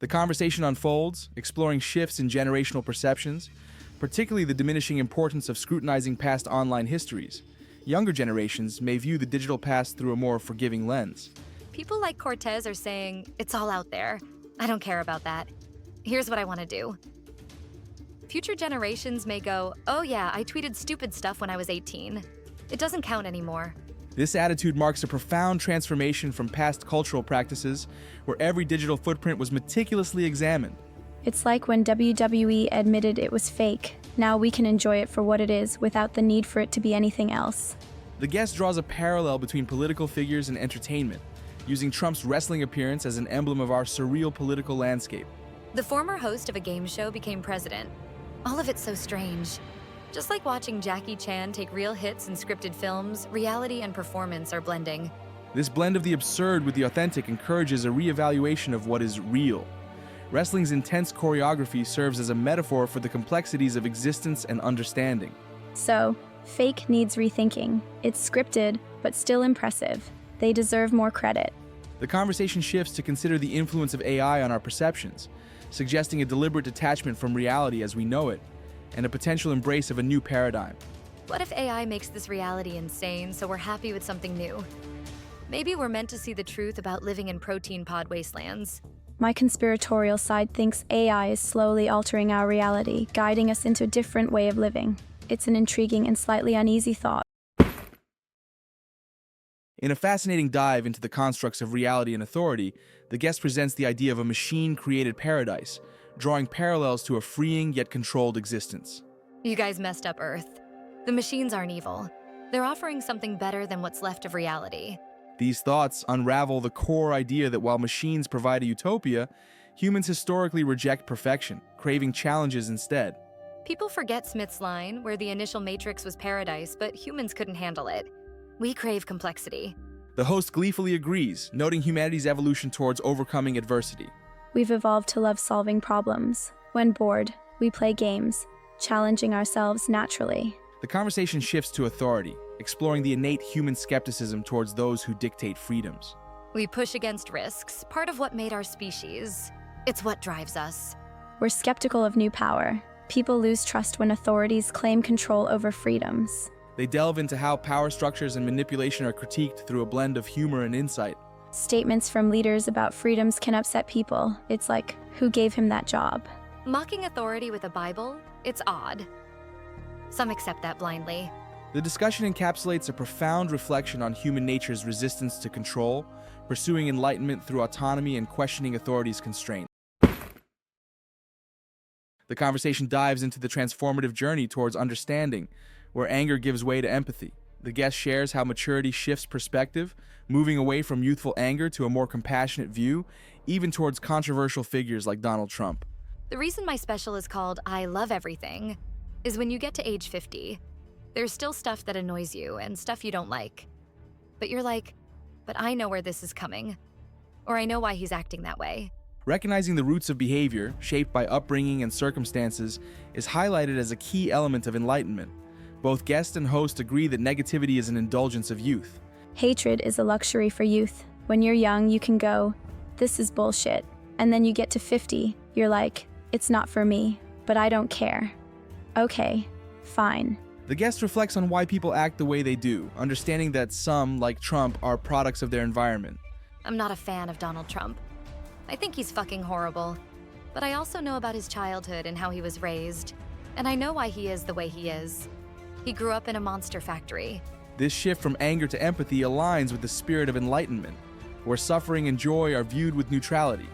The conversation unfolds, exploring shifts in generational perceptions, particularly the diminishing importance of scrutinizing past online histories. Younger generations may view the digital past through a more forgiving lens. People like Cortez are saying, it's all out there. I don't care about that. Here's what I want to do. Future generations may go, oh yeah, I tweeted stupid stuff when I was 18. It doesn't count anymore. This attitude marks a profound transformation from past cultural practices, where every digital footprint was meticulously examined. It's like when WWE admitted it was fake. Now we can enjoy it for what it is without the need for it to be anything else. The guest draws a parallel between political figures and entertainment, using Trump's wrestling appearance as an emblem of our surreal political landscape. The former host of a game show became president. All of it's so strange. Just like watching Jackie Chan take real hits in scripted films, reality and performance are blending. This blend of the absurd with the authentic encourages a reevaluation of what is real. Wrestling's intense choreography serves as a metaphor for the complexities of existence and understanding. So, fake needs rethinking. It's scripted, but still impressive. They deserve more credit. The conversation shifts to consider the influence of AI on our perceptions, suggesting a deliberate detachment from reality as we know it, and a potential embrace of a new paradigm. What if AI makes this reality insane, so we're happy with something new? Maybe we're meant to see the truth about living in protein pod wastelands. My conspiratorial side thinks AI is slowly altering our reality, guiding us into a different way of living. It's an intriguing and slightly uneasy thought. In a fascinating dive into the constructs of reality and authority, the guest presents the idea of a machine-created paradise, drawing parallels to a freeing yet controlled existence. You guys messed up Earth. The machines aren't evil. They're offering something better than what's left of reality. These thoughts unravel the core idea that while machines provide a utopia, humans historically reject perfection, craving challenges instead. People forget Smith's line, where the initial Matrix was paradise, but humans couldn't handle it. We crave complexity. The host gleefully agrees, noting humanity's evolution towards overcoming adversity. We've evolved to love solving problems. When bored, we play games, challenging ourselves naturally. The conversation shifts to authority, exploring the innate human skepticism towards those who dictate freedoms. We push against risks, part of what made our species. It's what drives us. We're skeptical of new power. People lose trust when authorities claim control over freedoms. They delve into how power structures and manipulation are critiqued through a blend of humor and insight. Statements from leaders about freedoms can upset people. It's like, who gave him that job? Mocking authority with a Bible? It's odd. Some accept that blindly. The discussion encapsulates a profound reflection on human nature's resistance to control, pursuing enlightenment through autonomy and questioning authority's constraint. The conversation dives into the transformative journey towards understanding, where anger gives way to empathy. The guest shares how maturity shifts perspective, moving away from youthful anger to a more compassionate view, even towards controversial figures like Donald Trump. The reason my special is called I Love Everything is when you get to age 50, there's still stuff that annoys you and stuff you don't like. But you're like, but I know where this is coming. Or I know why he's acting that way. Recognizing the roots of behavior, shaped by upbringing and circumstances, is highlighted as a key element of enlightenment. Both guest and host agree that negativity is an indulgence of youth. Hatred is a luxury for youth. When you're young, you can go, this is bullshit. And then you get to 50, you're like, it's not for me, but I don't care. Okay, fine. The guest reflects on why people act the way they do, understanding that some, like Trump, are products of their environment. I'm not a fan of Donald Trump. I think he's fucking horrible. But I also know about his childhood and how he was raised. And I know why he is the way he is. He grew up in a monster factory. This shift from anger to empathy aligns with the spirit of enlightenment, where suffering and joy are viewed with neutrality.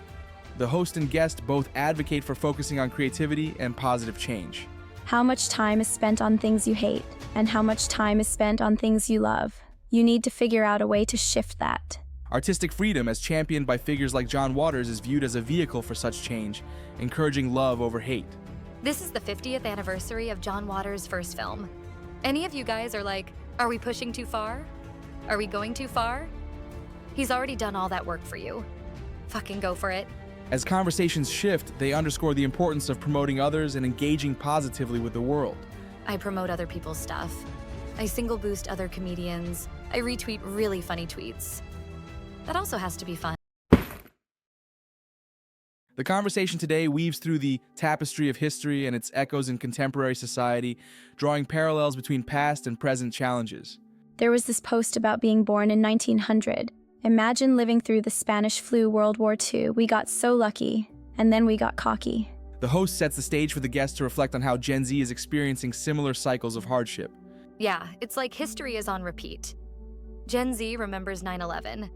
The host and guest both advocate for focusing on creativity and positive change. How much time is spent on things you hate, and how much time is spent on things you love? You need to figure out a way to shift that. Artistic freedom, as championed by figures like John Waters, is viewed as a vehicle for such change, encouraging love over hate. This is the 50th anniversary of John Waters' first film. Any of you guys are like, are we pushing too far? Are we going too far? He's already done all that work for you. Fucking go for it. As conversations shift, they underscore the importance of promoting others and engaging positively with the world. I promote other people's stuff. I single boost other comedians. I retweet really funny tweets. That also has to be fun. The conversation today weaves through the tapestry of history and its echoes in contemporary society, drawing parallels between past and present challenges. There was this post about being born in 1900. Imagine living through the Spanish flu, World War II. We got so lucky, and then we got cocky. The host sets the stage for the guest to reflect on how Gen Z is experiencing similar cycles of hardship. Yeah, it's like history is on repeat. Gen Z remembers 9/11,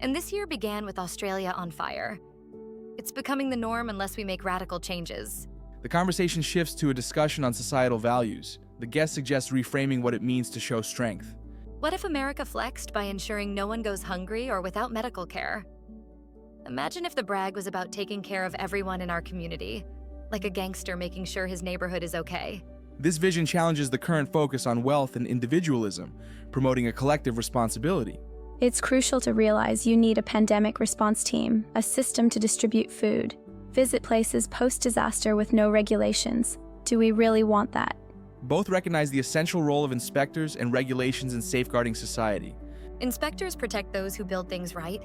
and this year began with Australia on fire. It's becoming the norm unless we make radical changes. The conversation shifts to a discussion on societal values. The guest suggests reframing what it means to show strength. What if America flexed by ensuring no one goes hungry or without medical care? Imagine if the brag was about taking care of everyone in our community, like a gangster making sure his neighborhood is okay. This vision challenges the current focus on wealth and individualism, promoting a collective responsibility. It's crucial to realize you need a pandemic response team, a system to distribute food, visit places post-disaster with no regulations. Do we really want that? Both recognize the essential role of inspectors and regulations in safeguarding society. Inspectors protect those who build things right.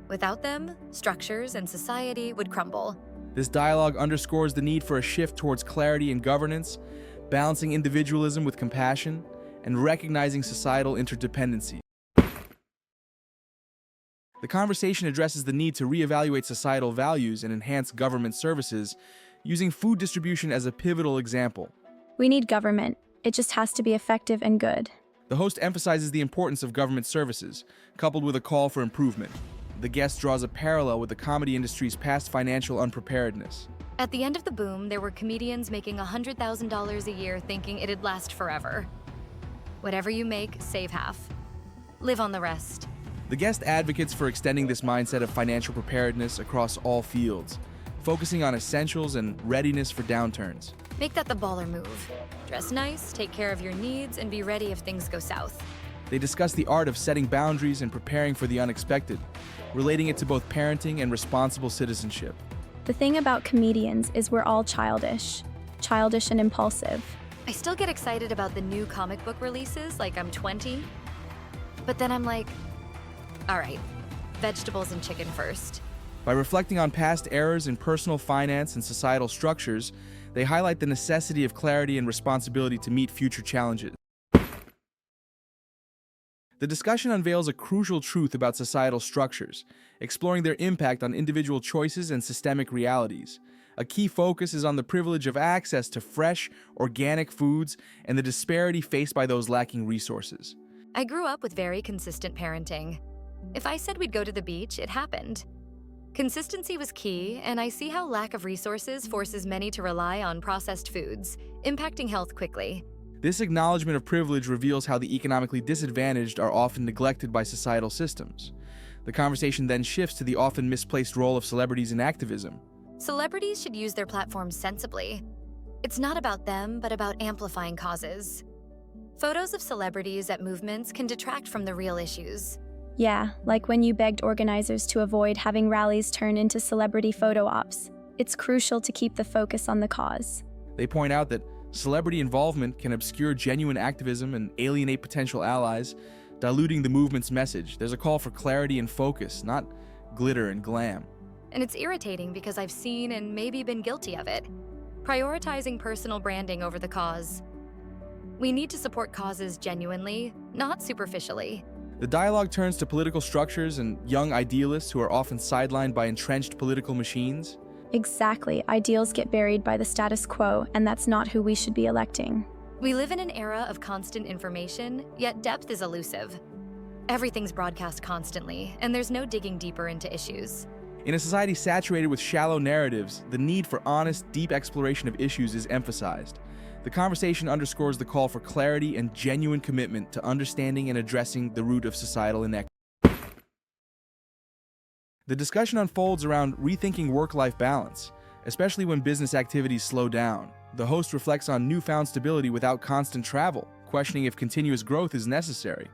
Without them, structures and society would crumble. This dialogue underscores the need for a shift towards clarity in governance, balancing individualism with compassion, and recognizing societal interdependency. The conversation addresses the need to reevaluate societal values and enhance government services, using food distribution as a pivotal example. We need government. It just has to be effective and good. The host emphasizes the importance of government services, coupled with a call for improvement. The guest draws a parallel with the comedy industry's past financial unpreparedness. At the end of the boom, there were comedians making $100,000 a year thinking it'd last forever. Whatever you make, save half. Live on the rest. The guest advocates for extending this mindset of financial preparedness across all fields, focusing on essentials and readiness for downturns. Make that the baller move. Dress nice, take care of your needs, and be ready if things go south. They discuss the art of setting boundaries and preparing for the unexpected, relating it to both parenting and responsible citizenship. The thing about comedians is we're all childish and impulsive. I still get excited about the new comic book releases like I'm 20. But then I'm like, all right, vegetables and chicken first. By reflecting on past errors in personal finance and societal structures, they highlight the necessity of clarity and responsibility to meet future challenges. The discussion unveils a crucial truth about societal structures, exploring their impact on individual choices and systemic realities. A key focus is on the privilege of access to fresh, organic foods and the disparity faced by those lacking resources. I grew up with very consistent parenting. If I said we'd go to the beach, it happened. Consistency was key, and I see how lack of resources forces many to rely on processed foods, impacting health quickly. This acknowledgement of privilege reveals how the economically disadvantaged are often neglected by societal systems. The conversation then shifts to the often misplaced role of celebrities in activism. Celebrities should use their platforms sensibly. It's not about them, but about amplifying causes. Photos of celebrities at movements can detract from the real issues. Yeah, like when you begged organizers to avoid having rallies turn into celebrity photo ops. It's crucial to keep the focus on the cause. They point out that celebrity involvement can obscure genuine activism and alienate potential allies, diluting the movement's message. There's a call for clarity and focus, not glitter and glam. And it's irritating because I've seen and maybe been guilty of it. Prioritizing personal branding over the cause. We need to support causes genuinely, not superficially. The dialogue turns to political structures and young idealists who are often sidelined by entrenched political machines. Exactly. Ideals get buried by the status quo, and that's not who we should be electing. We live in an era of constant information, yet depth is elusive. Everything's broadcast constantly, and there's no digging deeper into issues. In a society saturated with shallow narratives, the need for honest, deep exploration of issues is emphasized. The conversation underscores the call for clarity and genuine commitment to understanding and addressing the root of societal inequity. The discussion unfolds around rethinking work-life balance, especially when business activities slow down. The host reflects on newfound stability without constant travel, questioning if continuous growth is necessary.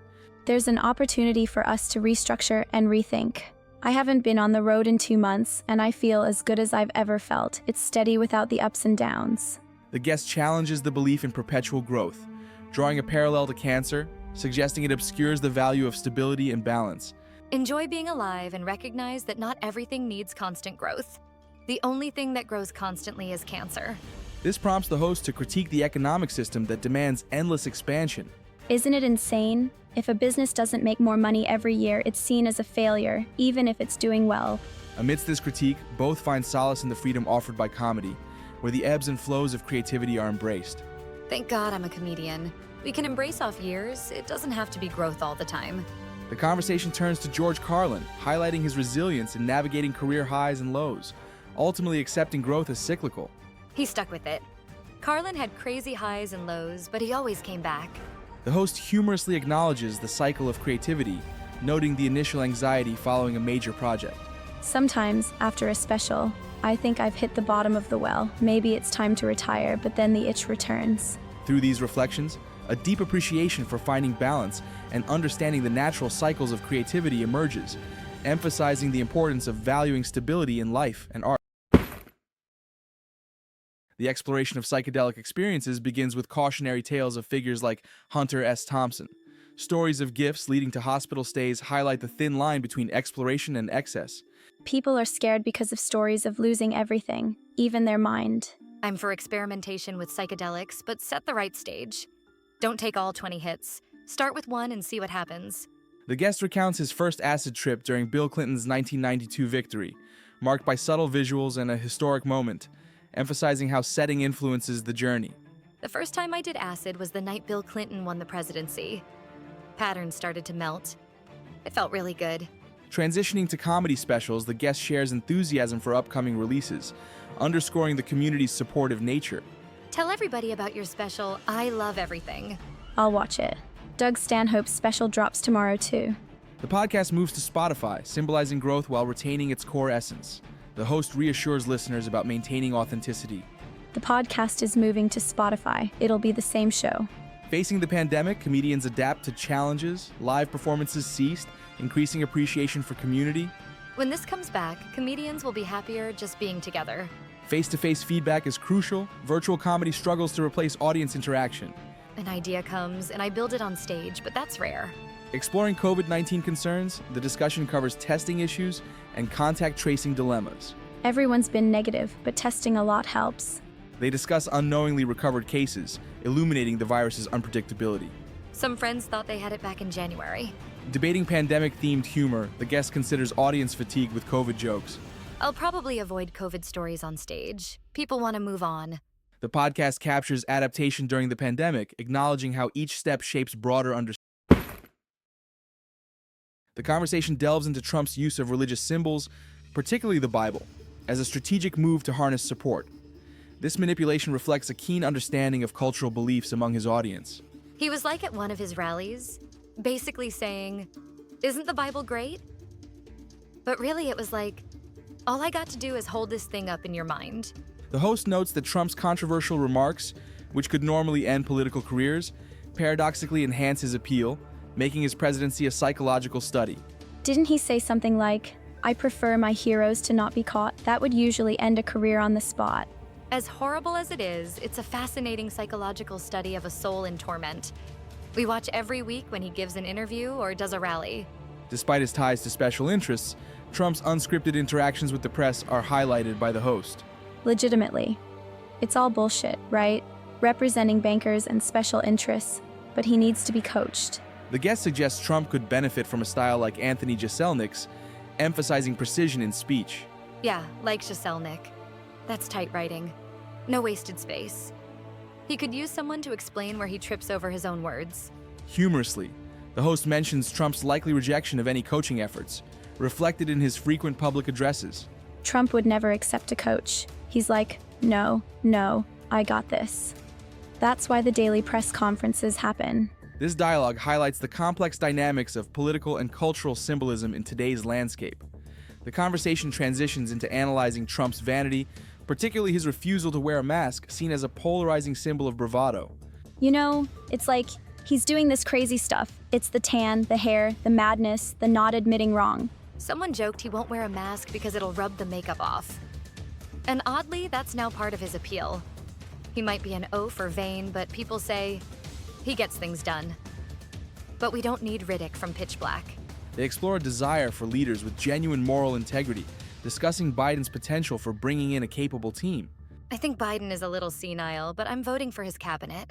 There's an opportunity for us to restructure and rethink. I haven't been on the road in 2 months, and I feel as good as I've ever felt. It's steady without the ups and downs. The guest challenges the belief in perpetual growth, drawing a parallel to cancer, suggesting it obscures the value of stability and balance. Enjoy being alive and recognize that not everything needs constant growth. The only thing that grows constantly is cancer. This prompts the host to critique the economic system that demands endless expansion. Isn't it insane? If a business doesn't make more money every year, it's seen as a failure, even if it's doing well. Amidst this critique, both find solace in the freedom offered by comedy, where the ebbs and flows of creativity are embraced. Thank God I'm a comedian. We can embrace off years. It doesn't have to be growth all the time. The conversation turns to George Carlin, highlighting his resilience in navigating career highs and lows, ultimately accepting growth as cyclical. He stuck with it. Carlin had crazy highs and lows, but he always came back. The host humorously acknowledges the cycle of creativity, noting the initial anxiety following a major project. Sometimes, after a special, I think I've hit the bottom of the well. Maybe it's time to retire, but then the itch returns. Through these reflections, a deep appreciation for finding balance and understanding the natural cycles of creativity emerges, emphasizing the importance of valuing stability in life and art. The exploration of psychedelic experiences begins with cautionary tales of figures like Hunter S. Thompson. Stories of gifts leading to hospital stays highlight the thin line between exploration and excess. People are scared because of stories of losing everything, even their mind. I'm for experimentation with psychedelics, but set the right stage. Don't take all 20 hits. Start with one and see what happens. The guest recounts his first acid trip during Bill Clinton's 1992 victory, marked by subtle visuals and a historic moment, emphasizing how setting influences the journey. The first time I did acid was the night Bill Clinton won the presidency. Patterns started to melt. It felt really good. Transitioning to comedy specials, the guest shares enthusiasm for upcoming releases, underscoring the community's supportive nature. Tell everybody about your special, I Love Everything. I'll watch it. Doug Stanhope's special drops tomorrow, too. The podcast moves to Spotify, symbolizing growth while retaining its core essence. The host reassures listeners about maintaining authenticity. The podcast is moving to Spotify. It'll be the same show. Facing the pandemic, comedians adapt to challenges, live performances ceased, increasing appreciation for community. When this comes back, comedians will be happier just being together. Face-to-face feedback is crucial. Virtual comedy struggles to replace audience interaction. An idea comes, and I build it on stage, but that's rare. Exploring COVID-19 concerns, the discussion covers testing issues and contact tracing dilemmas. Everyone's been negative, but testing a lot helps. They discuss unknowingly recovered cases, illuminating the virus's unpredictability. Some friends thought they had it back in January. Debating pandemic-themed humor, the guest considers audience fatigue with COVID jokes. I'll probably avoid COVID stories on stage. People want to move on. The podcast captures adaptation during the pandemic, acknowledging how each step shapes broader understanding. The conversation delves into Trump's use of religious symbols, particularly the Bible, as a strategic move to harness support. This manipulation reflects a keen understanding of cultural beliefs among his audience. He was like at one of his rallies, basically saying, "Isn't the Bible great?" But really it was like, all I got to do is hold this thing up in your mind. The host notes that Trump's controversial remarks, which could normally end political careers, paradoxically enhance his appeal, making his presidency a psychological study. Didn't he say something like, "I prefer my heroes to not be caught"? That would usually end a career on the spot. As horrible as it is, it's a fascinating psychological study of a soul in torment. We watch every week when he gives an interview or does a rally. Despite his ties to special interests, Trump's unscripted interactions with the press are highlighted by the host. Legitimately. It's all bullshit, right? Representing bankers and special interests, but he needs to be coached. The guest suggests Trump could benefit from a style like Anthony Jeselnik's, emphasizing precision in speech. Yeah, like Jeselnik. That's tight writing. No wasted space. He could use someone to explain where he trips over his own words. Humorously, the host mentions Trump's likely rejection of any coaching efforts, reflected in his frequent public addresses. Trump would never accept a coach. He's like, no, I got this. That's why the daily press conferences happen. This dialogue highlights the complex dynamics of political and cultural symbolism in today's landscape. The conversation transitions into analyzing Trump's vanity, particularly his refusal to wear a mask, seen as a polarizing symbol of bravado. You know, it's like he's doing this crazy stuff. It's the tan, the hair, the madness, the not admitting wrong. Someone joked he won't wear a mask because it'll rub the makeup off. And oddly, that's now part of his appeal. He might be an oaf or vain, but people say he gets things done. But we don't need Riddick from Pitch Black. They explore a desire for leaders with genuine moral integrity, discussing Biden's potential for bringing in a capable team. I think Biden is a little senile, but I'm voting for his cabinet.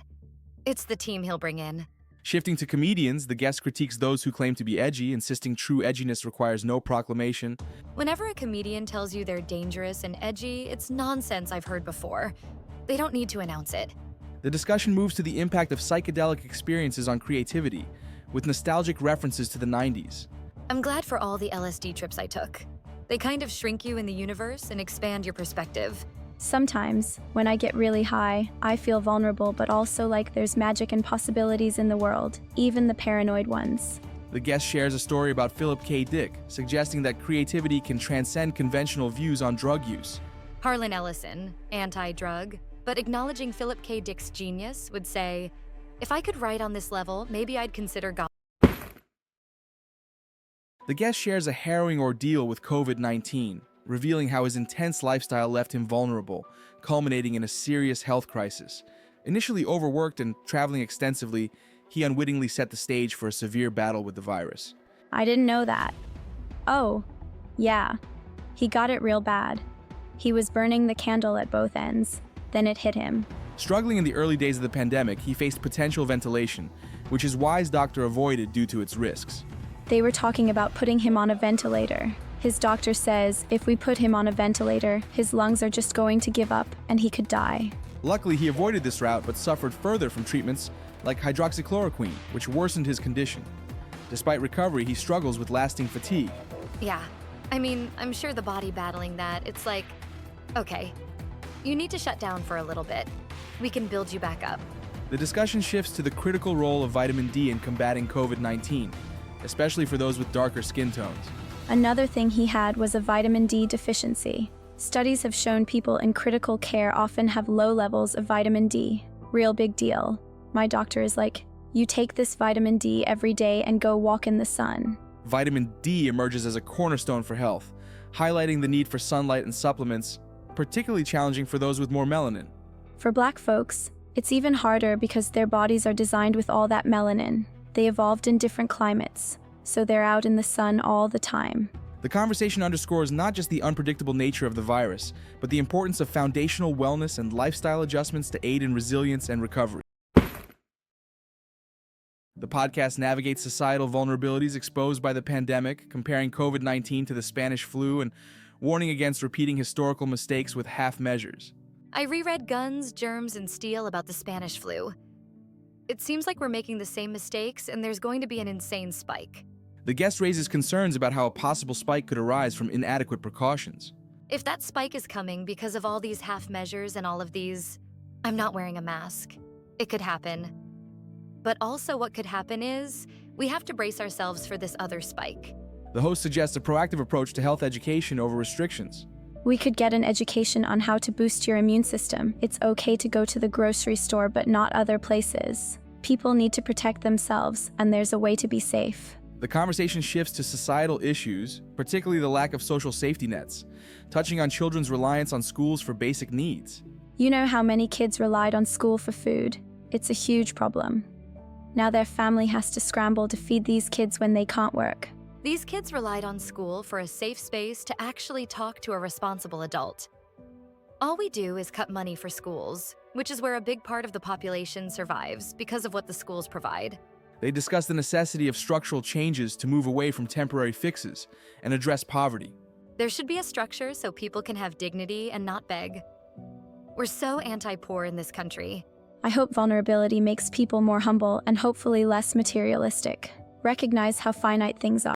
It's the team he'll bring in. Shifting to comedians, the guest critiques those who claim to be edgy, insisting true edginess requires no proclamation. Whenever a comedian tells you they're dangerous and edgy, it's nonsense I've heard before. They don't need to announce it. The discussion moves to the impact of psychedelic experiences on creativity, with nostalgic references to the 90s. I'm glad for all the LSD trips I took. They kind of shrink you in the universe and expand your perspective. Sometimes, when I get really high, I feel vulnerable but also like there's magic and possibilities in the world, even the paranoid ones. The guest shares a story about Philip K. Dick, suggesting that creativity can transcend conventional views on drug use. Harlan Ellison, anti-drug, but acknowledging Philip K. Dick's genius, would say, if I could write on this level, maybe I'd consider God. The guest shares a harrowing ordeal with COVID-19, revealing how his intense lifestyle left him vulnerable, culminating in a serious health crisis. Initially overworked and traveling extensively, he unwittingly set the stage for a severe battle with the virus. I didn't know that. Oh, yeah. He got it real bad. He was burning the candle at both ends. Then it hit him. Struggling in the early days of the pandemic, he faced potential ventilation, which his wise doctor avoided due to its risks. They were talking about putting him on a ventilator. His doctor says if we put him on a ventilator, his lungs are just going to give up and he could die. Luckily, he avoided this route but suffered further from treatments like hydroxychloroquine, which worsened his condition. Despite recovery, he struggles with lasting fatigue. Yeah, I mean, I'm sure the body battling that, it's like, okay, you need to shut down for a little bit. We can build you back up. The discussion shifts to the critical role of vitamin D in combating COVID-19, especially for those with darker skin tones. Another thing he had was a vitamin D deficiency. Studies have shown people in critical care often have low levels of vitamin D. Real big deal. My doctor is like, you take this vitamin D every day and go walk in the sun. Vitamin D emerges as a cornerstone for health, highlighting the need for sunlight and supplements, particularly challenging for those with more melanin. For Black folks, it's even harder because their bodies are designed with all that melanin. They evolved in different climates, so they're out in the sun all the time. The conversation underscores not just the unpredictable nature of the virus, but the importance of foundational wellness and lifestyle adjustments to aid in resilience and recovery. The podcast navigates societal vulnerabilities exposed by the pandemic, comparing COVID-19 to the Spanish flu and warning against repeating historical mistakes with half measures. I reread Guns, Germs, and Steel about the Spanish flu. It seems like we're making the same mistakes and there's going to be an insane spike. The guest raises concerns about how a possible spike could arise from inadequate precautions. If that spike is coming because of all these half measures and all of these, I'm not wearing a mask. It could happen. But also what could happen is, we have to brace ourselves for this other spike. The host suggests a proactive approach to health education over restrictions. We could get an education on how to boost your immune system. It's okay to go to the grocery store, but not other places. People need to protect themselves, and there's a way to be safe. The conversation shifts to societal issues, particularly the lack of social safety nets, touching on children's reliance on schools for basic needs. You know how many kids relied on school for food? It's a huge problem. Now their family has to scramble to feed these kids when they can't work. These kids relied on school for a safe space to actually talk to a responsible adult. All we do is cut money for schools, which is where a big part of the population survives because of what the schools provide. They discuss the necessity of structural changes to move away from temporary fixes and address poverty. There should be a structure so people can have dignity and not beg. We're so anti-poor in this country. I hope vulnerability makes people more humble and hopefully less materialistic. Recognize how finite things are.